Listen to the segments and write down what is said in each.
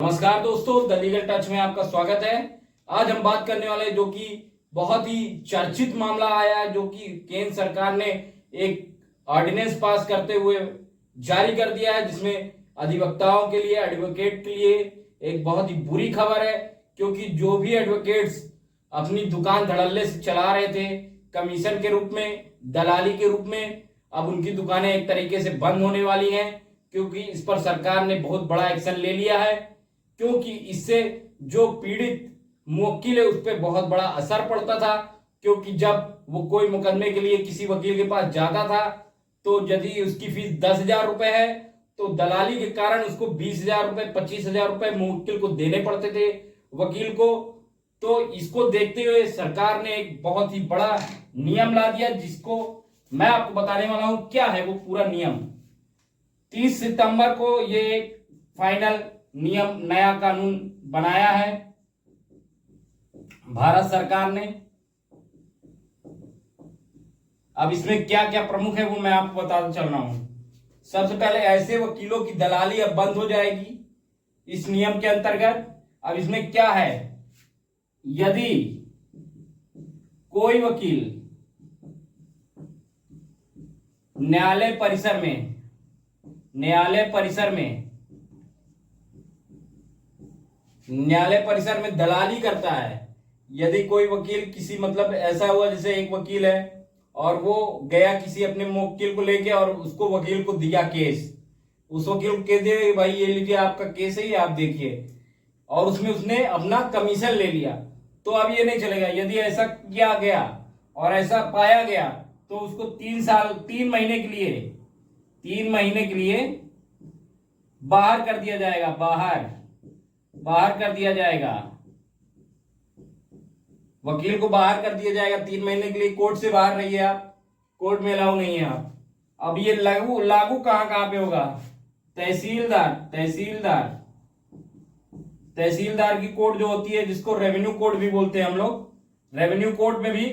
नमस्कार दोस्तों, the legal touch में आपका स्वागत है। आज हम बात करने वाले जो कि बहुत ही चर्चित मामला आया है, जो कि केंद्र सरकार ने एक ऑर्डिनेंस पास करते हुए जारी कर दिया है, जिसमें अधिवक्ताओं के लिए, एडवोकेट के लिए एक बहुत ही बुरी खबर है। क्योंकि जो भी एडवोकेट्स अपनी दुकान धड़ल्ले से चला रहे थे कमीशन के रूप में, दलाली के रूप में, अब उनकी दुकानें एक तरीके से बंद होने वाली हैं। क्योंकि इस पर सरकार ने बहुत बड़ा एक्शन ले लिया है। क्योंकि इससे जो पीड़ित मुवक्किल है उस पर बहुत बड़ा असर पड़ता था। क्योंकि जब वो कोई मुकदमे के लिए किसी वकील के पास जाता था तो यदि उसकी फीस 10,000 रुपए है तो दलाली के कारण उसको 20,000 रुपए, 25,000 रुपए मुवक्किल को देने पड़ते थे, वकील को। तो इसको देखते हुए सरकार ने एक बहुत ही बड़ा नियम ला दिया, जिसको मैं आपको बताने वाला हूं। क्या है वो पूरा नियम? 30 सितंबर को ये एक फाइनल नियम, नया कानून बनाया है भारत सरकार ने। अब इसमें क्या क्या प्रमुख है वो मैं आपको बताता चल रहा हूं। सबसे पहले ऐसे वकीलों की दलाली अब बंद हो जाएगी इस नियम के अंतर्गत। अब इसमें क्या है, यदि कोई वकील न्यायालय परिसर में दलाली करता है, यदि कोई वकील किसी, मतलब ऐसा हुआ जैसे एक वकील है और वो गया किसी अपने मुवक्किल को लेके और उसको वकील को दिया केस, उस वकील को कह दिया भाई ये लीजिए आपका केस है, ये आप देखिए, और उसमें उसने अपना कमीशन ले लिया, तो अब ये नहीं चलेगा। यदि ऐसा किया गया और ऐसा पाया गया तो उसको 3 महीने के लिए बाहर कर दिया जाएगा। बाहर कर दिया जाएगा, वकील को बाहर कर दिया जाएगा 3 महीने के लिए। कोर्ट से बाहर रहिए आप, कोर्ट में अलाउ नहीं है आप। अब ये लागू कहां पे होगा? तहसीलदार की कोर्ट जो होती है, जिसको रेवेन्यू कोर्ट भी बोलते हैं हम लोग, रेवेन्यू कोर्ट में भी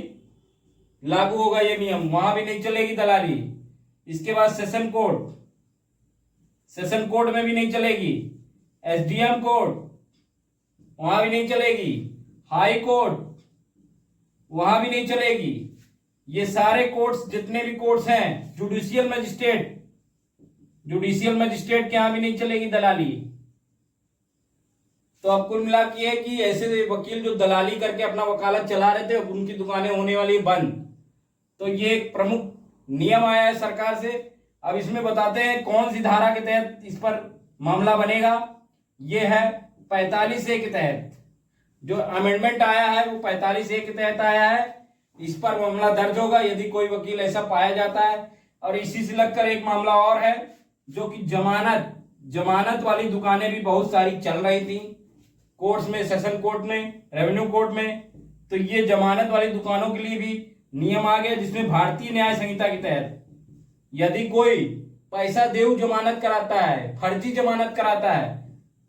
लागू होगा ये नियम, वहां भी नहीं चलेगी दलाली। इसके बाद सेशन कोर्ट में भी नहीं चलेगी, एसडीएम कोर्ट वहां भी नहीं चलेगी, हाई कोर्ट वहां भी नहीं चलेगी। ये सारे कोर्ट्स, जितने भी कोर्ट्स हैं, जुडिशियल मजिस्ट्रेट के यहां भी नहीं चलेगी दलाली। तो अब कुल मिला के कि ऐसे वकील जो दलाली करके अपना वकालत चला रहे थे, अब उनकी दुकानें होने वाली बंद। तो ये एक प्रमुख नियम आया है सरकार से। अब इसमें बताते हैं कौन सी धारा के तहत इस पर मामला बनेगा। ये है 45A के तहत, जो अमेंडमेंट आया है वो 45A के तहत आया है। इस पर मामला दर्ज होगा यदि कोई वकील ऐसा पाया जाता है। और इसी से लगकर एक मामला और है, जो कि जमानत वाली दुकानें भी बहुत सारी चल रही थी कोर्ट्स में, सेशन कोर्ट में, रेवेन्यू कोर्ट में। तो ये जमानत वाली दुकानों के लिए भी नियम आ गया, जिसमें भारतीय न्याय संहिता के तहत यदि कोई पैसा देऊ जमानत कराता है, फर्जी जमानत कराता है,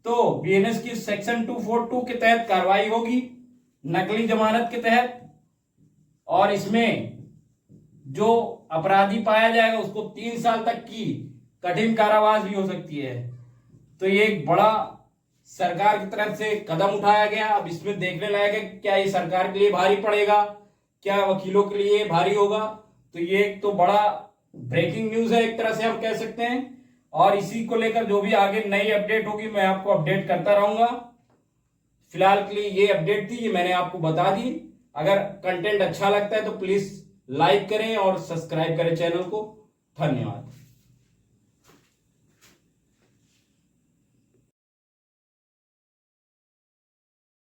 तो बीएनएस की सेक्शन 242 के तहत कार्रवाई होगी, नकली जमानत के तहत। और इसमें जो अपराधी पाया जाएगा उसको 3 साल तक की कठिन कारावास भी हो सकती है। तो ये एक बड़ा सरकार की तरफ से कदम उठाया गया। अब इसमें देखने लायक है क्या ये सरकार के लिए भारी पड़ेगा, क्या वकीलों के लिए भारी होगा। तो ये एक तो बड़ा ब्रेकिंग न्यूज है, एक तरह से हम कह सकते हैं। और इसी को लेकर जो भी आगे नई अपडेट होगी मैं आपको अपडेट करता रहूंगा। फिलहाल के लिए ये अपडेट थी, ये मैंने आपको बता दी। अगर कंटेंट अच्छा लगता है तो प्लीज लाइक करें और सब्सक्राइब करें चैनल को। धन्यवाद।